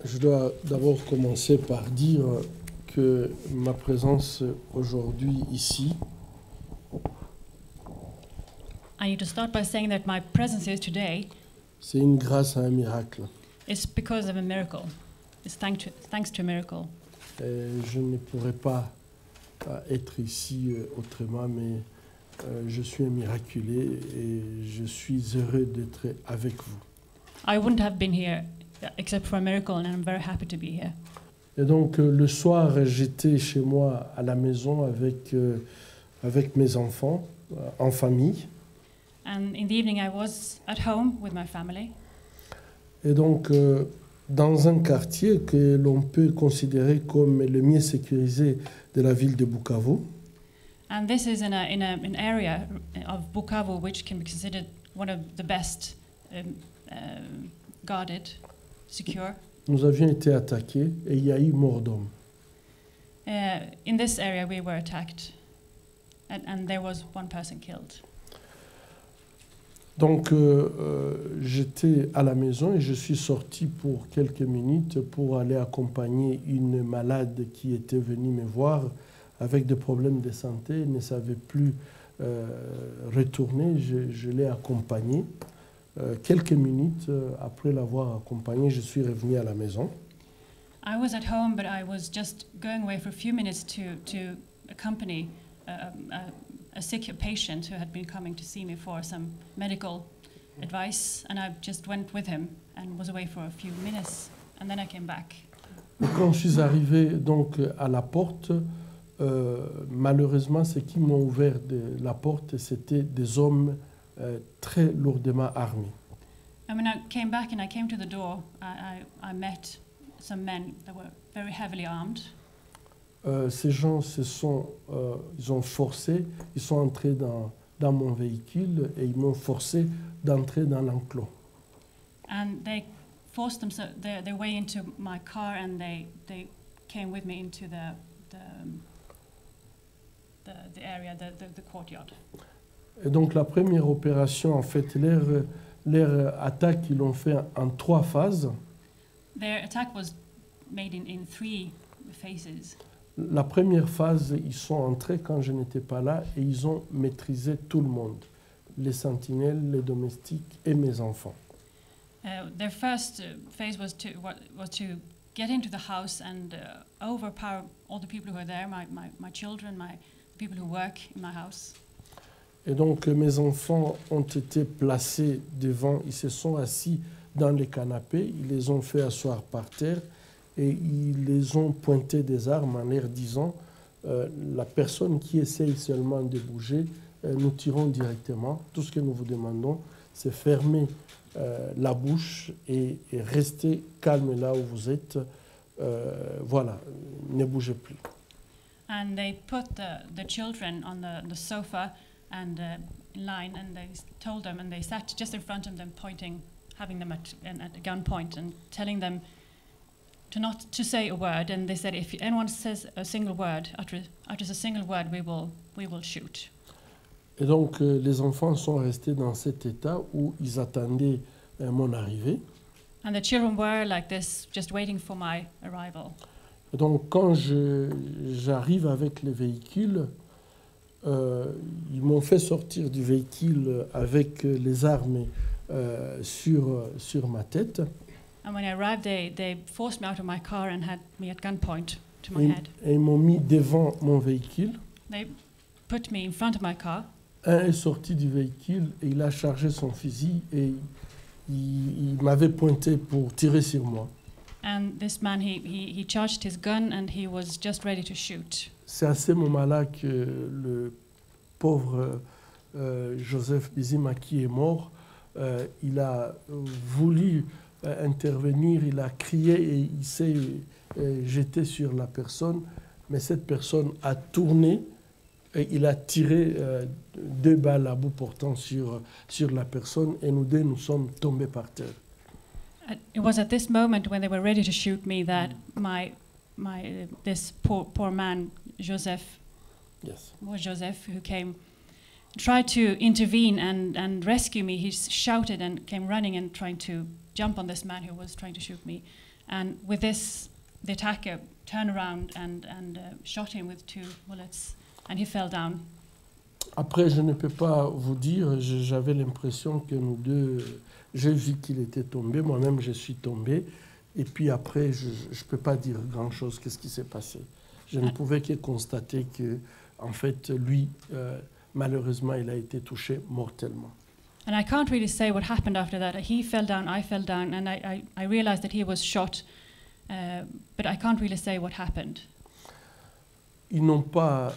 Je dois d'abord commencer par dire que ma présence aujourd'hui ici I need to start by saying that my presence here today c'est une grâce à un miracle. is because of a miracle. It's thanks to a miracle. Et je ne pourrais pas être ici autrement, mais je suis un miraculé et je suis heureux d'être avec vous. I wouldn't have been here except for a miracle, and I'm very happy to be here. Et donc le soir, j'étais chez moi à la maison avec mes enfants, en famille. And in the evening, I was at home with my family. Et donc, dans un quartier que l'on peut considérer comme le mieux sécurisé de la ville de Bukavu. And this is in an area of Bukavu which can be considered one of the best guarded, secure. Nous avions été attaqués et il y a eu mort d'homme. In this area, we were attacked, and there was one person killed. Donc, j'étais à la maison et je suis sorti pour quelques minutes pour aller accompagner une malade qui était venue me voir avec des problèmes de santé, ne savait plus retourner. Je l'ai accompagnée. Quelques minutes après l'avoir accompagnée, je suis revenu à la maison. I was at home, but I was just going away for a few minutes to accompany a sick patient who had been coming to see me for some medical advice, and I just went with him and was away for a few minutes, and then I came back. Quand je suis arrivé donc à la porte, malheureusement, ceux qui m'ont ouvert la porte, c'était des hommes très lourdement armés. And when I came back and I came to the door, I met some men that were very heavily armed. Ces gens ils ont forcé, ils sont entrés dans mon véhicule et ils m'ont forcé d'entrer dans l'enclos. And they forced their way into my car, and they came with me into the area, the courtyard. Et donc la première opération, en fait, leur attaque, ils l'ont fait en 3 phases. Their attack was made in 3 phases. La première phase, ils sont entrés quand je n'étais pas là et ils ont maîtrisé tout le monde, les sentinelles, les domestiques et mes enfants. Their first phase was to get into the house and overpower all the people who were there, my children, the people who work in my house. Et donc mes enfants ont été placés devant, ils se sont assis dans les canapés, ils les ont fait asseoir par terre. Et ils les ont pointé des armes en leur disant la personne qui essaye seulement de bouger, nous tirons directement. Tout ce que nous vous demandons, c'est fermer la bouche et rester calme là où vous êtes. Voilà, ne bougez plus. And they put the children on the sofa and in line, and they told them, and they sat just in front of them, pointing, having them at gunpoint and telling them not to say a word, and they said if anyone says a single word, utters a single word, we will shoot. Et donc les enfants sont restés dans cet état où ils attendaient mon arrivée. And the children were like this, just waiting for my arrival. Et donc quand j'arrive avec le véhicule, ils m'ont fait sortir du véhicule avec les armes sur ma tête. And when I arrived, they forced me out of my car and had me at gunpoint to my head. Et ils m'ont mis devant mon véhicule. They put me in front of my car. Un est sorti du véhicule et il a chargé son fusil et il m'avait pointé pour tirer sur moi. And this man, he charged his gun and he was just ready to shoot. C'est à ce moment-là que le pauvre Joseph Bizimaki est mort. Il a voulu intervenir, il a crié et il s'est jeté sur la personne, mais cette personne a tourné et il a tiré 2 balles à bout portant sur la personne et nous deux nous sommes tombés par terre. It was at this moment when they were ready to shoot me that this poor man Joseph, who came, tried to intervene and rescue me. He shouted and came running and trying to jump on this man who was trying to shoot me. And with this, the attacker turned around and shot him with 2 bullets, and he fell down. Après, je ne peux pas vous dire, j'avais l'impression que nous deux, j'ai vu qu'il était tombé, moi-même je suis tombé, et puis après, je ne peux pas dire grand-chose, qu'est-ce qui s'est passé. Je ne pouvais que constater que, en fait, lui, malheureusement, il a été touché mortellement. And I can't really say what happened after that. He fell down, I fell down, and I realized that he was shot, but I can't really say what happened. Ils n'ont pas,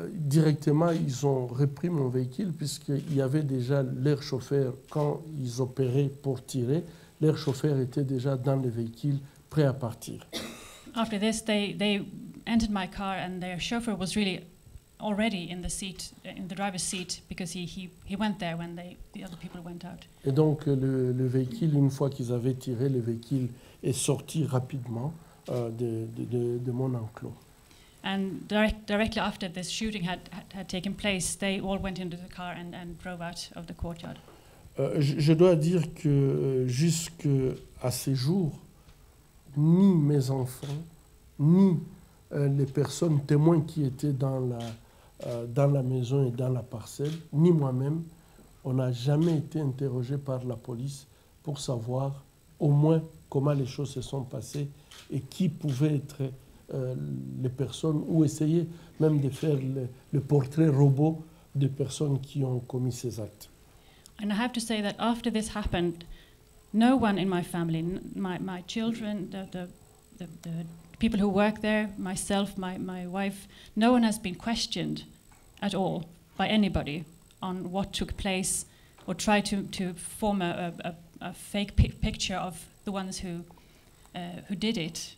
directement, ils ont repris mon véhicule, puisqu'il y avait déjà leur chauffeur, quand ils opéraient pour tirer, leur chauffeur était déjà dans le véhicule, prêt à partir. After this, they entered my car, and their chauffeur was really already in the seat, in the driver's seat, because he went there when the other people went out. Et donc le véhicule, une fois qu'ils avaient tiré, le véhicule est sorti rapidement de mon enclos. And directly after this shooting had taken place, they all went into the car and drove out of the courtyard. Je dois dire que jusqu'à ces jours, ni mes enfants, ni les personnes témoins qui étaient dans la maison et dans la parcelle, ni moi-même, on n'a jamais été interrogés par la police pour savoir au moins comment les choses se sont passées et qui pouvait être les personnes, ou essayer même de faire le portrait robot des personnes qui ont commis ces actes. And I have to say that after this happened, no one in my family, my children, the people who work there, myself, my wife, no one has been questioned at all by anybody on what took place or try to form a fake picture of the ones who did it.